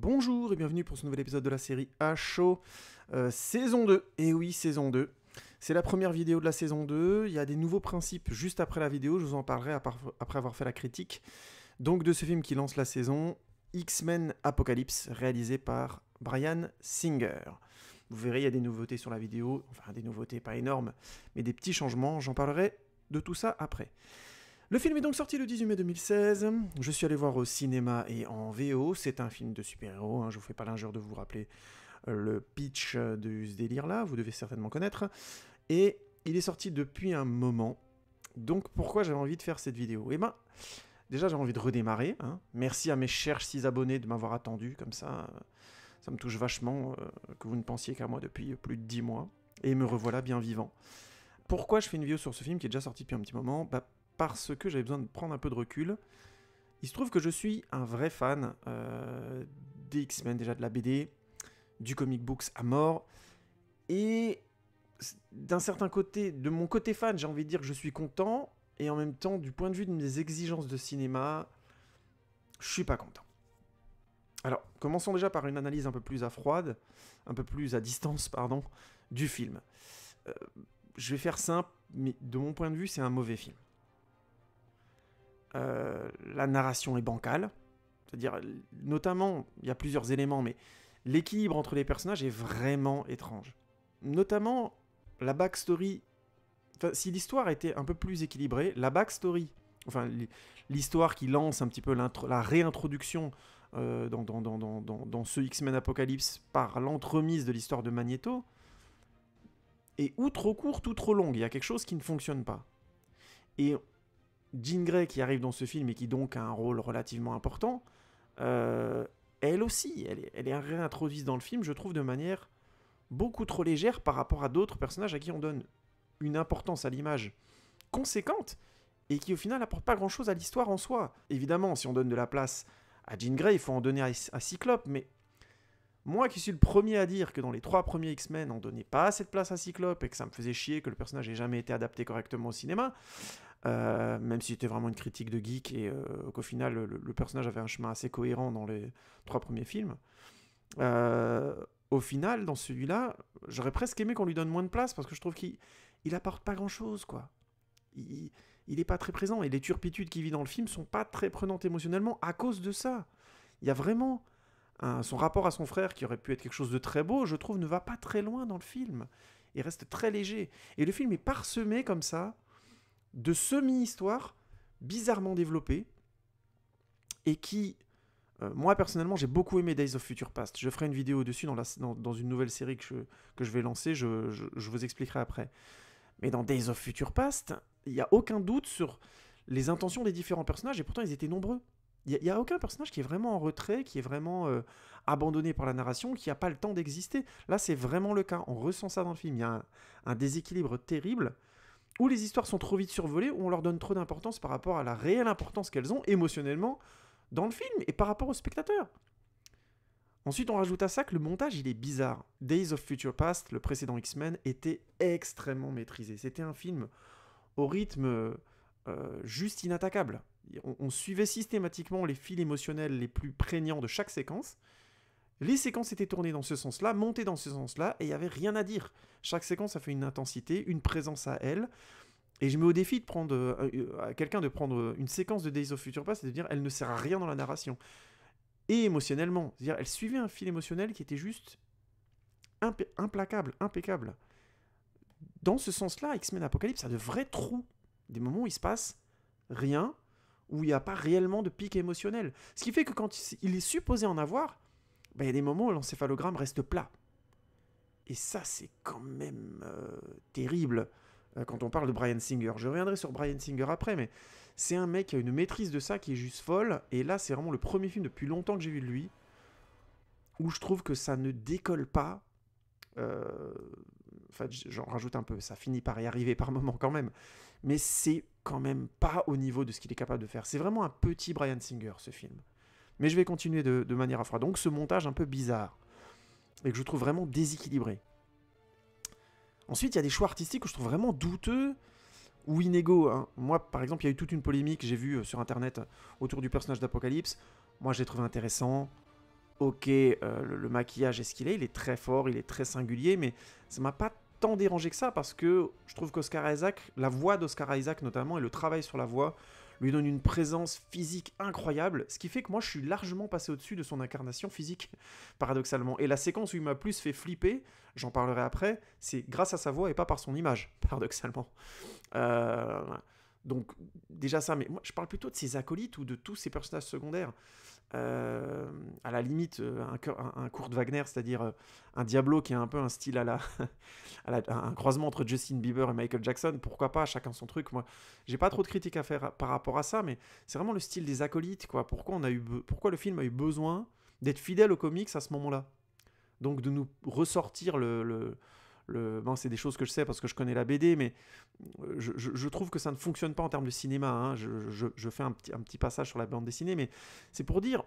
Bonjour et bienvenue pour ce nouvel épisode de la série HO, saison 2. Et oui, saison 2. C'est la première vidéo de la saison 2. Il y a des nouveaux principes juste après la vidéo. Je vous en parlerai après avoir fait la critique. Donc de ce film qui lance la saison, X-Men Apocalypse, réalisé par Bryan Singer. Vous verrez, il y a des nouveautés sur la vidéo. Enfin, des nouveautés pas énormes, mais des petits changements. J'en parlerai de tout ça après. Le film est donc sorti le 18 mai 2016, je suis allé voir au cinéma et en VO, c'est un film de super-héros, je vous fais pas l'injure de vous rappeler le pitch de ce délire-là, vous devez certainement connaître, et il est sorti depuis un moment, donc pourquoi j'avais envie de faire cette vidéo ? Eh ben, déjà j'ai envie de redémarrer, merci à mes chers 6 abonnés de m'avoir attendu, comme ça me touche vachement que vous ne pensiez qu'à moi depuis plus de 10 mois, et me revoilà bien vivant. Pourquoi je fais une vidéo sur ce film qui est déjà sorti depuis un petit moment ? Parce que j'avais besoin de prendre un peu de recul. Il se trouve que je suis un vrai fan des X-Men, déjà de la BD, du comic books à mort, et d'un certain côté, de mon côté fan, j'ai envie de dire que je suis content, et en même temps, du point de vue de mes exigences de cinéma, je suis pas content. Alors, commençons déjà par une analyse un peu plus à froide, un peu plus à distance, pardon, du film. Je vais faire simple, mais de mon point de vue, c'est un mauvais film. La narration est bancale, c'est-à-dire, notamment, il y a plusieurs éléments, mais l'équilibre entre les personnages est vraiment étrange. Notamment, la backstory, enfin, si l'histoire était un peu plus équilibrée, la backstory, enfin, l'histoire qui lance un petit peu la réintroduction dans ce X-Men Apocalypse par l'entremise de l'histoire de Magneto, est ou trop courte ou trop longue, il y a quelque chose qui ne fonctionne pas. Et Jean Grey qui arrive dans ce film et qui donc a un rôle relativement important, elle aussi, elle est réintroduite dans le film, je trouve, de manière beaucoup trop légère par rapport à d'autres personnages à qui on donne une importance à l'image conséquente et qui au final n'apportent pas grand-chose à l'histoire en soi. Évidemment, si on donne de la place à Jean Grey, il faut en donner à Cyclope, mais moi qui suis le premier à dire que dans les 3 premiers X-Men, on donnait pas assez de place à Cyclope et que ça me faisait chier que le personnage ait jamais été adapté correctement au cinéma, même si c'était vraiment une critique de geek et qu'au final le personnage avait un chemin assez cohérent dans les 3 premiers films. Au final, dans celui-là, j'aurais presque aimé qu'on lui donne moins de place parce que je trouve qu'il apporte pas grand-chose, quoi. Il est pas très présent et les turpitudes qu'il vit dans le film sont pas très prenantes émotionnellement à cause de ça. Il y a vraiment son rapport à son frère qui aurait pu être quelque chose de très beau, je trouve, ne va pas très loin dans le film. Il reste très léger. Et le film est parsemé comme ça de semi-histoires bizarrement développées et qui, moi personnellement, j'ai beaucoup aimé Days of Future Past. Je ferai une vidéo dessus dans une nouvelle série que je vais lancer, je vous expliquerai après. Mais dans Days of Future Past, il n'y a aucun doute sur les intentions des différents personnages et pourtant ils étaient nombreux. Il n'y a aucun personnage qui est vraiment en retrait, qui est vraiment abandonné par la narration, qui n'a pas le temps d'exister. Là, c'est vraiment le cas. On ressent ça dans le film. Il y a un déséquilibre terrible où les histoires sont trop vite survolées, où on leur donne trop d'importance par rapport à la réelle importance qu'elles ont émotionnellement dans le film et par rapport aux spectateurs. Ensuite, on rajoute à ça que le montage, il est bizarre. Days of Future Past, le précédent X-Men, était extrêmement maîtrisé. C'était un film au rythme juste inattaquable. On suivait systématiquement les fils émotionnels les plus prégnants de chaque séquence. Les séquences étaient tournées dans ce sens-là, montées dans ce sens-là, et il n'y avait rien à dire. Chaque séquence a fait une intensité, une présence à elle. Et je mets au défi de prendre à quelqu'un de prendre une séquence de Days of Future Past et de dire elle ne sert à rien dans la narration. Et émotionnellement. C'est-à-dire elle suivait un fil émotionnel qui était juste implacable, impeccable. Dans ce sens-là, X-Men Apocalypse a de vrais trous. Des moments où il se passe rien, où il n'y a pas réellement de pic émotionnel. Ce qui fait que quand il est supposé en avoir, il y a des moments où l'encéphalogramme reste plat. Et ça, c'est quand même terrible quand on parle de Bryan Singer. Je reviendrai sur Bryan Singer après, mais c'est un mec qui a une maîtrise de ça qui est juste folle. Et là, c'est vraiment le premier film depuis longtemps que j'ai vu de lui où je trouve que ça ne décolle pas. Enfin, j'en rajoute un peu, ça finit par y arriver par moment quand même. Mais c'est quand même pas au niveau de ce qu'il est capable de faire. C'est vraiment un petit Bryan Singer, ce film. Mais je vais continuer de manière à froid. Donc ce montage un peu bizarre, et que je trouve vraiment déséquilibré. Ensuite, il y a des choix artistiques que je trouve vraiment douteux ou inégaux. Moi, par exemple, il y a eu toute une polémique, j'ai vu sur Internet, autour du personnage d'Apocalypse. Moi, je l'ai trouvé intéressant. ok, le maquillage est ce qu'il est, il est très fort, il est très singulier, mais ça m'a pas tant dérangé que ça, parce que je trouve qu'Oscar Isaac, la voix d'Oscar Isaac notamment, et le travail sur la voix, lui donne une présence physique incroyable, ce qui fait que moi je suis largement passé au-dessus de son incarnation physique, paradoxalement. Et la séquence où il m'a plus fait flipper, j'en parlerai après, c'est grâce à sa voix et pas par son image, paradoxalement. Euh, donc déjà ça, mais moi je parle plutôt de ses acolytes ou de tous ses personnages secondaires. À la limite, un Kurt Wagner, c'est-à-dire un Diablo qui a un peu un style un croisement entre Justin Bieber et Michael Jackson, pourquoi pas, chacun son truc. Moi, j'ai pas trop de critiques à faire par rapport à ça, mais c'est vraiment le style des acolytes, quoi. Pourquoi le film a eu besoin d'être fidèle aux comics à ce moment-là? Donc de nous ressortir bon, c'est des choses que je sais parce que je connais la BD, mais je trouve que ça ne fonctionne pas en termes de cinéma, hein. Je fais un petit passage sur la bande dessinée, mais c'est pour dire,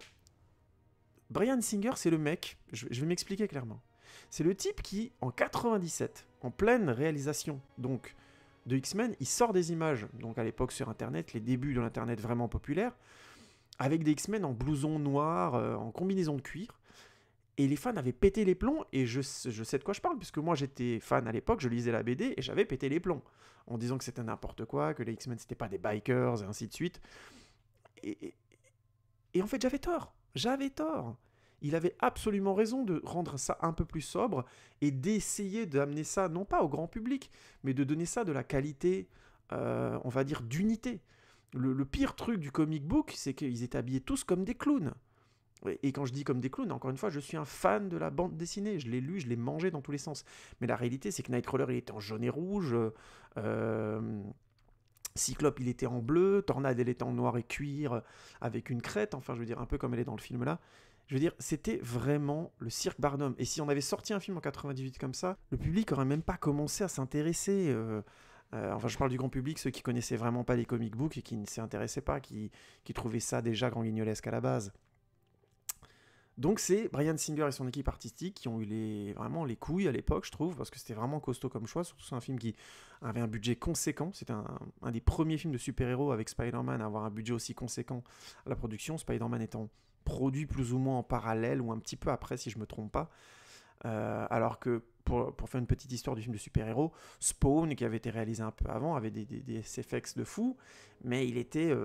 Bryan Singer, c'est le mec, je vais m'expliquer clairement. C'est le type qui, en 97, en pleine réalisation donc de X-Men, il sort des images, donc à l'époque sur Internet, les débuts de l'Internet vraiment populaire, avec des X-Men en blouson noir, en combinaison de cuir, et les fans avaient pété les plombs, et je sais de quoi je parle, puisque moi j'étais fan à l'époque, je lisais la BD, et j'avais pété les plombs, en disant que c'était n'importe quoi, que les X-Men c'était pas des bikers, et ainsi de suite. Et, et en fait j'avais tort, Il avait absolument raison de rendre ça un peu plus sobre, et d'essayer d'amener ça, non pas au grand public, mais de donner ça de la qualité, on va dire, d'unité. Le pire truc du comic book, c'est qu'ils étaient habillés tous comme des clowns. Et quand je dis comme des clowns, encore une fois, je suis un fan de la bande dessinée. Je l'ai lu, je l'ai mangé dans tous les sens. Mais la réalité, c'est que Nightcrawler, il était en jaune et rouge. Cyclope, il était en bleu. Tornade, elle était en noir et cuir, avec une crête. Enfin, je veux dire, un peu comme elle est dans le film là. Je veux dire, c'était vraiment le cirque Barnum. Et si on avait sorti un film en 98 comme ça, le public aurait même pas commencé à s'intéresser. Enfin, je parle du grand public, ceux qui connaissaient vraiment pas les comic books et qui ne s'y intéressaient pas, qui trouvaient ça déjà grand guignolesque à la base. Donc c'est Bryan Singer et son équipe artistique qui ont eu vraiment les couilles à l'époque, je trouve, parce que c'était vraiment costaud comme choix, surtout c'est un film qui avait un budget conséquent. C'était un des premiers films de super-héros avec Spider-Man à avoir un budget aussi conséquent à la production, Spider-Man étant produit plus ou moins en parallèle ou un petit peu après si je me trompe pas. Alors que pour faire une petite histoire du film de super-héros, Spawn, qui avait été réalisé un peu avant, avait des SFX de fou, mais il était,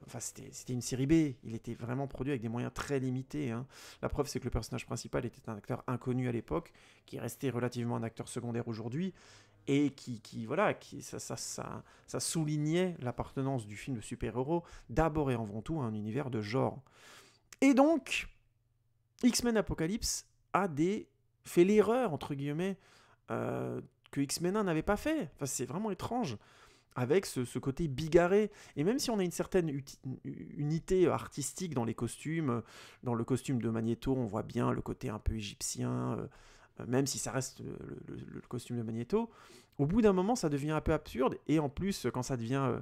enfin c'était une série B, il était vraiment produit avec des moyens très limités, hein. La preuve, c'est que le personnage principal était un acteur inconnu à l'époque, qui est resté relativement un acteur secondaire aujourd'hui, et ça soulignait l'appartenance du film de super-héros, d'abord et avant tout à un univers de genre. Et donc, X-Men Apocalypse fait l'erreur, entre guillemets, que X-Men 1 n'avait pas fait. Enfin, c'est vraiment étrange, avec ce côté bigarré. Et même si on a une certaine unité artistique dans les costumes, dans le costume de Magneto, on voit bien le côté un peu égyptien, même si ça reste le costume de Magneto, au bout d'un moment, ça devient un peu absurde. Et en plus, quand ça devient,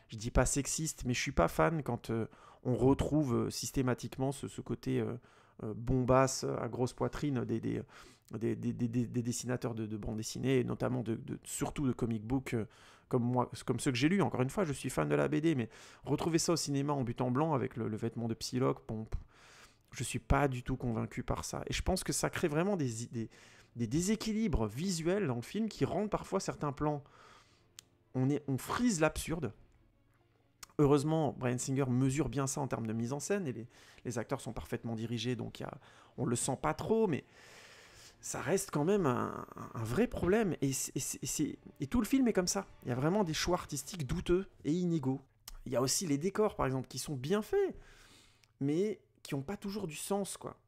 je dis pas sexiste, mais je suis pas fan quand on retrouve systématiquement ce côté bombasse à grosse poitrine des dessinateurs de bande dessinée, et notamment surtout de comic book comme ceux que j'ai lus. Encore une fois, je suis fan de la BD, mais retrouver ça au cinéma en but en blanc avec le vêtement de Psylocke, bon, je suis pas du tout convaincu par ça. Et je pense que ça crée vraiment des déséquilibres visuels dans le film qui rendent parfois certains plans, on frise l'absurde. Heureusement, Bryan Singer mesure bien ça en termes de mise en scène, et les acteurs sont parfaitement dirigés, donc on le sent pas trop, mais ça reste quand même un vrai problème. Et tout le film est comme ça. Il y a vraiment des choix artistiques douteux et inégaux. Il y a aussi les décors, par exemple, qui sont bien faits, mais qui n'ont pas toujours du sens, quoi.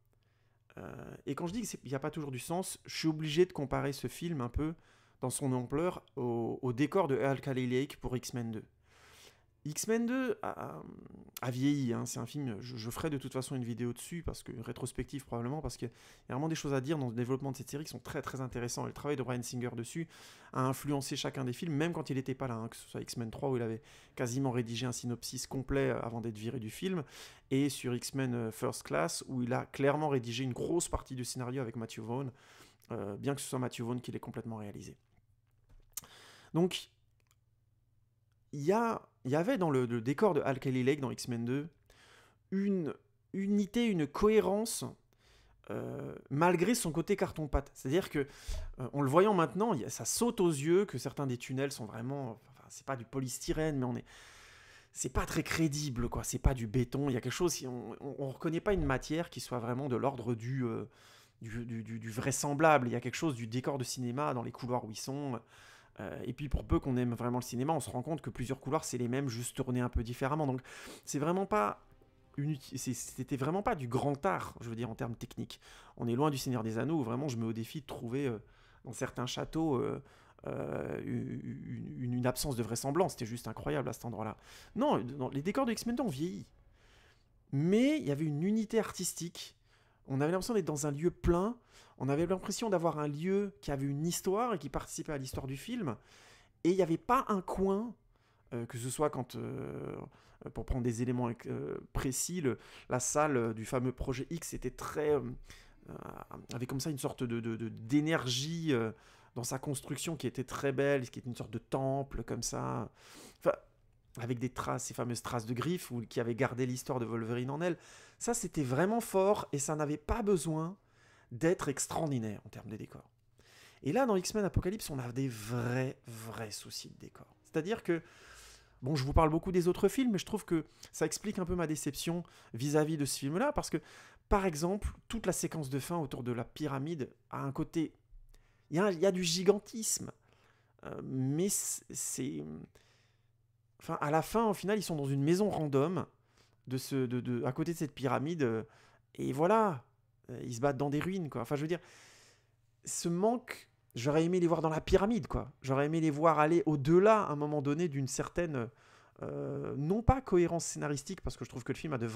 Et quand je dis qu'il n'y a pas toujours du sens, je suis obligé de comparer ce film un peu, dans son ampleur, au décor de Alkali Lake pour X-Men 2. X-Men 2 a vieilli, hein. C'est un film, je ferai de toute façon une vidéo dessus, parce que rétrospective probablement, parce qu'il y a vraiment des choses à dire dans le développement de cette série qui sont très très intéressants. Et le travail de Bryan Singer dessus a influencé chacun des films, même quand il n'était pas là, hein, que ce soit X-Men 3 où il avait quasiment rédigé un synopsis complet avant d'être viré du film, et sur X-Men First Class où il a clairement rédigé une grosse partie du scénario avec Matthew Vaughn, bien que ce soit Matthew Vaughn qui l'ait complètement réalisé. Donc il y avait dans le décor de Alkali Lake dans X-Men 2 une unité, une cohérence malgré son côté carton-pâte. C'est-à-dire que, en le voyant maintenant, ça saute aux yeux que certains des tunnels sont vraiment... Enfin, c'est pas du polystyrène, mais c'est pas très crédible, quoi. C'est pas du béton. Il y a quelque chose... On reconnaît pas une matière qui soit vraiment de l'ordre du vraisemblable. Il y a quelque chose du décor de cinéma dans les couloirs où ils sont. Et puis pour peu qu'on aime vraiment le cinéma, on se rend compte que plusieurs couloirs, c'est les mêmes, juste tournés un peu différemment. Donc c'est vraiment pas... C'était vraiment pas du grand art, je veux dire, en termes techniques. On est loin du Seigneur des Anneaux, où vraiment je mets au défi de trouver dans certains châteaux une absence de vraisemblance. C'était juste incroyable à cet endroit-là. Non, les décors de X-Men ont vieilli. Mais il y avait une unité artistique. On avait l'impression d'être dans un lieu plein. On avait l'impression d'avoir un lieu qui avait une histoire et qui participait à l'histoire du film. Et il n'y avait pas un coin, que ce soit quand... pour prendre des éléments précis, la salle du fameux projet X était très... avait comme ça une sorte d'énergie dans sa construction qui était très belle, qui était une sorte de temple comme ça. Enfin, avec des traces, ces fameuses traces de griffes qui avaient gardé l'histoire de Wolverine en elle. Ça, c'était vraiment fort et ça n'avait pas besoin d'être extraordinaire en termes de décors. Et là, dans X-Men Apocalypse, on a des vrais soucis de décors. C'est-à-dire que bon, je vous parle beaucoup des autres films, mais je trouve que ça explique un peu ma déception vis-à-vis de ce film-là, parce que, par exemple, toute la séquence de fin autour de la pyramide a un côté... Il y a du gigantisme, mais c'est... Enfin, à la fin, au final, ils sont dans une maison random, à côté de cette pyramide, et voilà, ils se battent dans des ruines, quoi. Enfin, je veux dire, ce manque... J'aurais aimé les voir dans la pyramide, quoi. J'aurais aimé les voir aller au-delà, à un moment donné, d'une certaine... non pas cohérence scénaristique, parce que je trouve que le film a des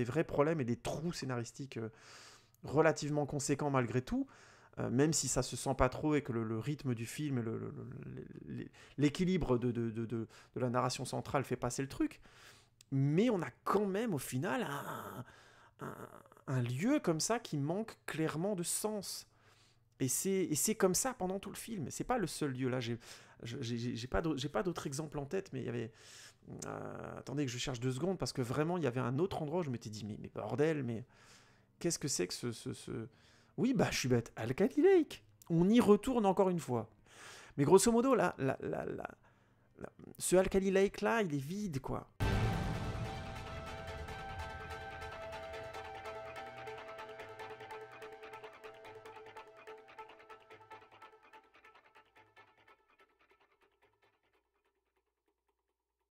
vrais problèmes et des trous scénaristiques relativement conséquents malgré tout, même si ça se sent pas trop et que le rythme du film et l'équilibre de la narration centrale fait passer le truc. Mais on a quand même, au final, un lieu comme ça qui manque clairement de sens. Et c'est comme ça pendant tout le film. C'est pas le seul lieu. Là, j'ai pas d'autres exemples en tête, mais il y avait... attendez que je cherche 2 secondes, parce que vraiment, il y avait un autre endroit où je m'étais dit, mais bordel, mais qu'est-ce que c'est que ce... Oui, bah, je suis bête. Alkali Lake. On y retourne encore une fois. Mais grosso modo, là, ce Alkali Lake-là, il est vide, quoi.